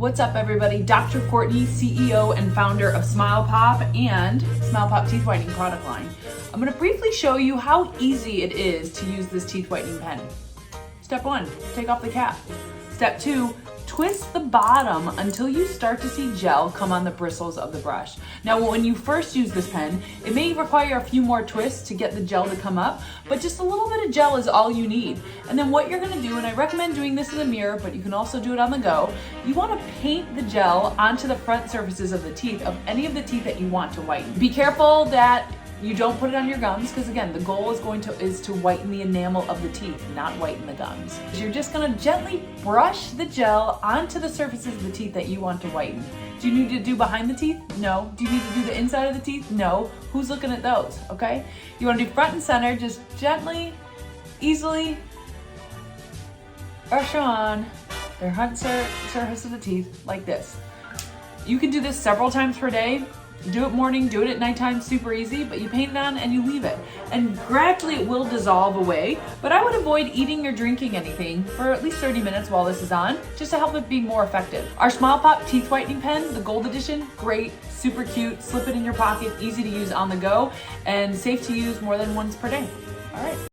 What's up, everybody? Dr. Courtney, CEO and founder of Smile Pop and Smile Pop Teeth Whitening product line. I'm going to briefly show you how easy it is to use this teeth whitening pen. Step 1, take off the cap. Step 2, twist the bottom until you start to see gel come on the bristles of the brush. Now, when you first use this pen, it may require a few more twists to get the gel to come up, but just a little bit of gel is all you need. And then what you're gonna do, and I recommend doing this in the mirror, but you can also do it on the go, you wanna paint the gel onto the front surfaces of the teeth of any of the teeth that you want to whiten. Be careful that you don't put it on your gums, because again, the goal is to whiten the enamel of the teeth, not whiten the gums. You're just gonna gently brush the gel onto the surfaces of the teeth that you want to whiten. Do you need to do behind the teeth? No. Do you need to do the inside of the teeth? No. Who's looking at those, okay? You wanna do front and center, just gently, easily brush on the front surface of the teeth like this. You can do this several times per day. Do it morning, do it at nighttime, super easy, but you paint it on and you leave it. And gradually it will dissolve away, but I would avoid eating or drinking anything for at least 30 minutes while this is on, just to help it be more effective. Our Smile Pop Teeth Whitening Pen, the gold edition, great, super cute, slip it in your pocket, easy to use on the go, and safe to use more than once per day. All right.